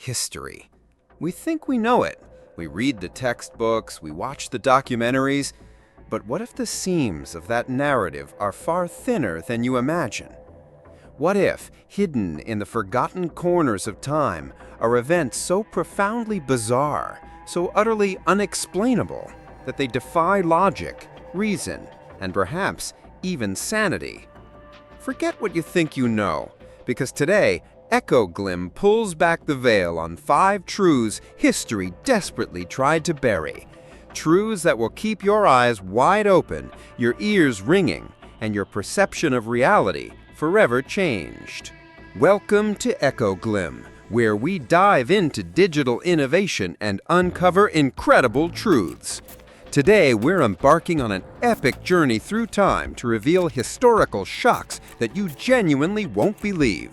history. We think we know it. We read the textbooks, we watch the documentaries, but what if the seams of that narrative are far thinner than you imagine? What if, hidden in the forgotten corners of time, are events so profoundly bizarre, so utterly unexplainable, that they defy logic, reason, and perhaps even sanity? Forget what you think you know, because today, EchoGlim pulls back the veil on 5 truths history desperately tried to bury. Truths that will keep your eyes wide open, your ears ringing, and your perception of reality forever changed. Welcome to EchoGlim, where we dive into digital innovation and uncover incredible truths. Today, we're embarking on an epic journey through time to reveal historical shocks that you genuinely won't believe.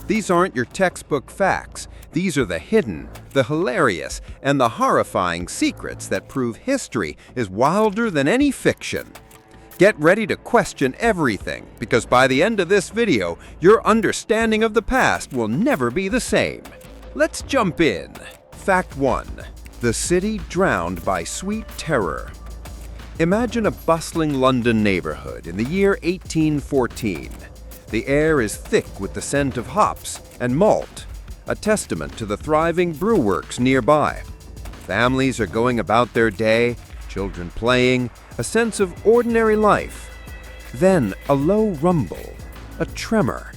These aren't your textbook facts. These are the hidden, the hilarious, and the horrifying secrets that prove history is wilder than any fiction. Get ready to question everything, because by the end of this video, your understanding of the past will never be the same. Let's jump in. Fact 1. The city drowned by sweet terror. Imagine a bustling London neighborhood in the year 1814. The air is thick with the scent of hops and malt, a testament to the thriving brewworks nearby. Families are going about their day, children playing, a sense of ordinary life. Then a low rumble, a tremor,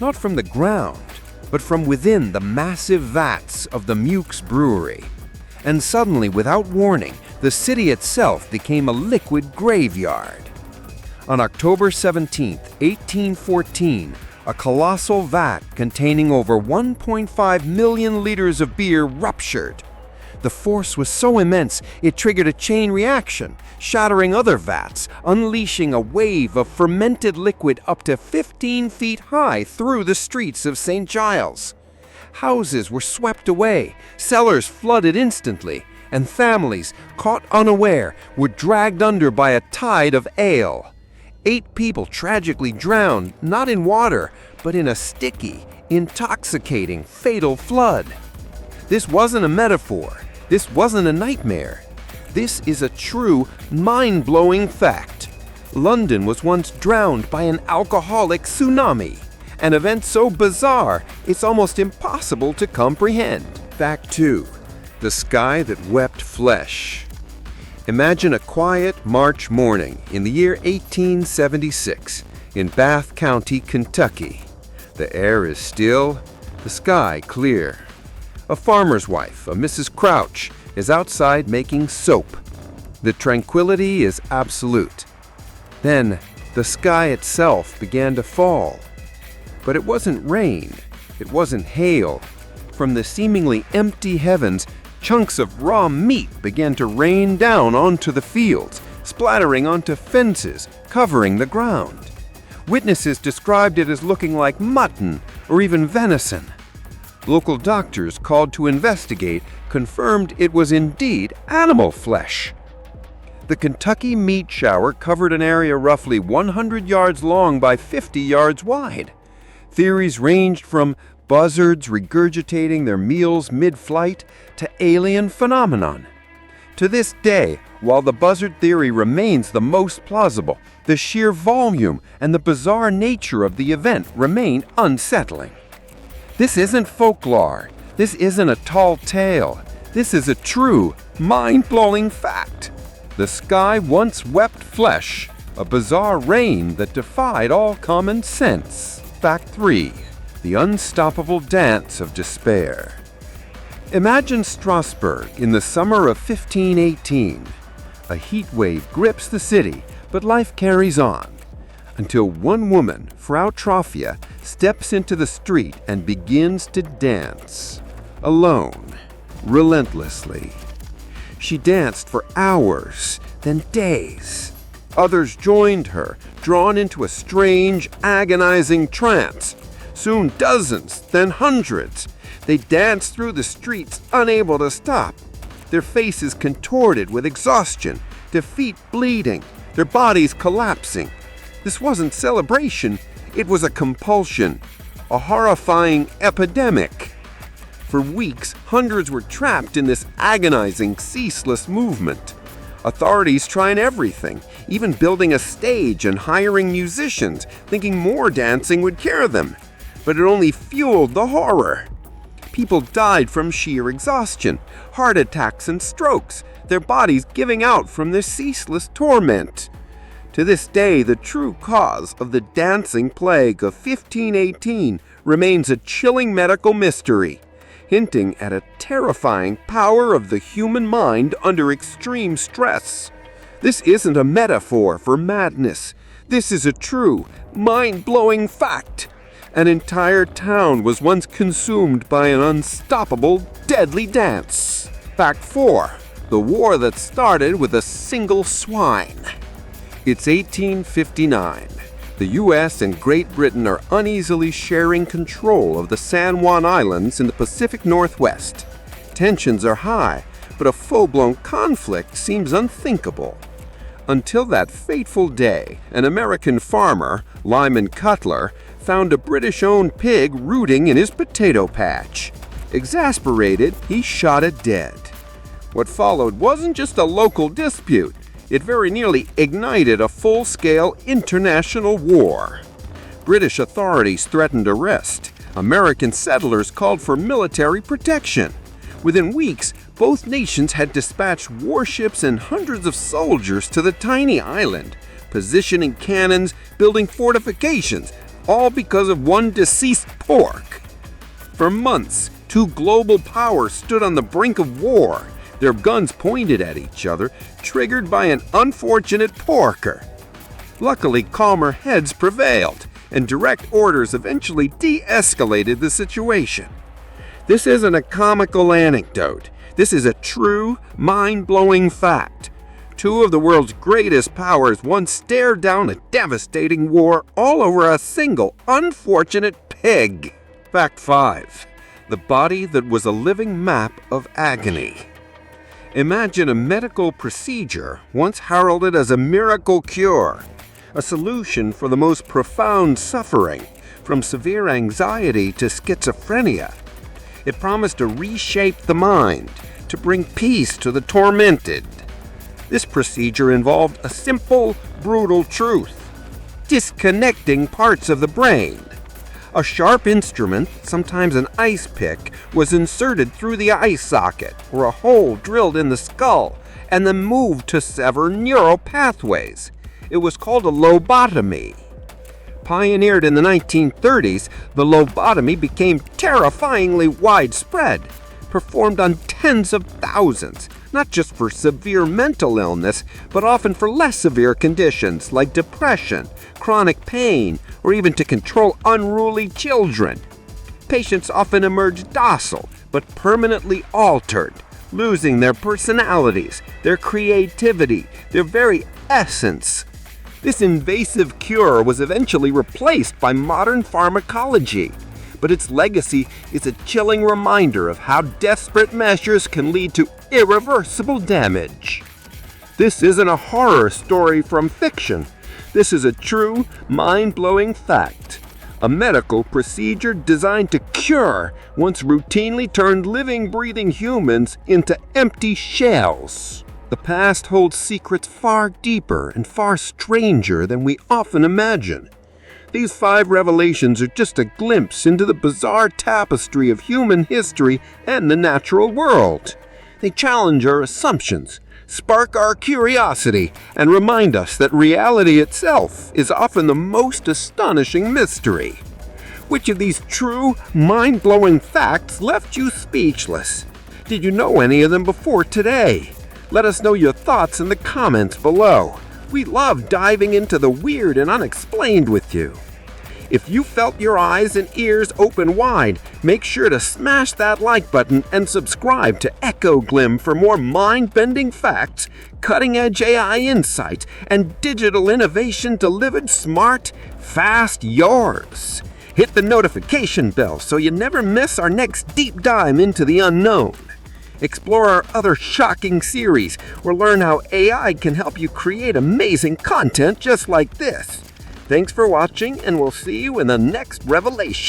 not from the ground, but from within the massive vats of the Mewk's brewery. And suddenly, without warning, the city itself became a liquid graveyard. On October 17, 1814, a colossal vat containing over 1.5 million liters of beer ruptured. The force was so immense it triggered a chain reaction, shattering other vats, unleashing a wave of fermented liquid up to 15 feet high through the streets of St. Giles. Houses were swept away, cellars flooded instantly, and families, caught unaware, were dragged under by a tide of ale. 8 people tragically drowned, not in water, but in a sticky, intoxicating, fatal flood. This wasn't a metaphor. This wasn't a nightmare. This is a true, mind-blowing fact. London was once drowned by an alcoholic tsunami, an event so bizarre it's almost impossible to comprehend. Fact 2. The sky that wept flesh. Imagine a quiet March morning in the year 1876 in Bath County, Kentucky. The air is still, the sky clear. A farmer's wife, a Mrs. Crouch, is outside making soap. The tranquility is absolute. Then, the sky itself began to fall. But it wasn't rain. It wasn't hail. From the seemingly empty heavens, chunks of raw meat began to rain down onto the fields, splattering onto fences, covering the ground. Witnesses described it as looking like mutton or even venison. Local doctors called to investigate confirmed it was indeed animal flesh. The Kentucky meat shower covered an area roughly 100 yards long by 50 yards wide. Theories ranged from buzzards regurgitating their meals mid-flight to alien phenomenon. To this day, while the buzzard theory remains the most plausible, the sheer volume and the bizarre nature of the event remain unsettling. This isn't folklore. This isn't a tall tale. This is a true, mind-blowing fact. The sky once wept flesh, a bizarre rain that defied all common sense. Fact 3. The unstoppable dance of despair. Imagine Strasbourg in the summer of 1518. A heat wave grips the city, but life carries on. Until one woman, Frau Trophia, steps into the street and begins to dance. Alone, relentlessly. She danced for hours, then days. Others joined her, drawn into a strange, agonizing trance. Soon dozens, then hundreds. They danced through the streets, unable to stop. Their faces contorted with exhaustion, their feet bleeding, their bodies collapsing. This wasn't celebration, it was a compulsion, a horrifying epidemic. For weeks, hundreds were trapped in this agonizing, ceaseless movement. Authorities trying everything, even building a stage and hiring musicians, thinking more dancing would cure them. But it only fueled the horror. People died from sheer exhaustion, heart attacks and strokes, their bodies giving out from this ceaseless torment. To this day, the true cause of the dancing plague of 1518 remains a chilling medical mystery, hinting at a terrifying power of the human mind under extreme stress. This isn't a metaphor for madness. This is a true, mind-blowing fact. An entire town was once consumed by an unstoppable, deadly dance. Fact 4. The war that started with a single swine. It's 1859. The U.S. and Great Britain are uneasily sharing control of the San Juan Islands in the Pacific Northwest. Tensions are high, but a full-blown conflict seems unthinkable. Until that fateful day, an American farmer, Lyman Cutler, found a British-owned pig rooting in his potato patch. Exasperated, he shot it dead. What followed wasn't just a local dispute. It very nearly ignited a full-scale international war. British authorities threatened arrest. American settlers called for military protection. Within weeks, both nations had dispatched warships and hundreds of soldiers to the tiny island, positioning cannons, building fortifications, all because of one deceased pork. For months, two global powers stood on the brink of war, their guns pointed at each other, triggered by an unfortunate porker. Luckily, calmer heads prevailed, and direct orders eventually de-escalated the situation. This isn't a comical anecdote. This is a true, mind-blowing fact. Two of the world's greatest powers once stared down a devastating war all over a single unfortunate pig. Fact 5. The body that was a living map of agony. Imagine a medical procedure once heralded as a miracle cure, a solution for the most profound suffering, from severe anxiety to schizophrenia. It promised to reshape the mind, to bring peace to the tormented. This procedure involved a simple, brutal truth: disconnecting parts of the brain. A sharp instrument, sometimes an ice pick, was inserted through the eye socket or a hole drilled in the skull and then moved to sever neural pathways. It was called a lobotomy. Pioneered in the 1930s, the lobotomy became terrifyingly widespread, performed on tens of thousands, not just for severe mental illness, but often for less severe conditions like depression, chronic pain, or even to control unruly children. Patients often emerge docile, but permanently altered, losing their personalities, their creativity, their very essence. This invasive cure was eventually replaced by modern pharmacology, but its legacy is a chilling reminder of how desperate measures can lead to irreversible damage. This isn't a horror story from fiction. This is a true, mind-blowing fact. A medical procedure designed to cure once routinely turned living, breathing humans into empty shells. The past holds secrets far deeper and far stranger than we often imagine. These 5 revelations are just a glimpse into the bizarre tapestry of human history and the natural world. They challenge our assumptions, spark our curiosity, and remind us that reality itself is often the most astonishing mystery. Which of these true, mind-blowing facts left you speechless? Did you know any of them before today? Let us know your thoughts in the comments below. We love diving into the weird and unexplained with you. If you felt your eyes and ears open wide, make sure to smash that like button and subscribe to EchoGlim for more mind-bending facts, cutting-edge AI insights, and digital innovation delivered smart, fast yours. Hit the notification bell so you never miss our next deep dive into the unknown. Explore our other shocking series or learn how AI can help you create amazing content just like this. Thanks for watching, and we'll see you in the next revelation.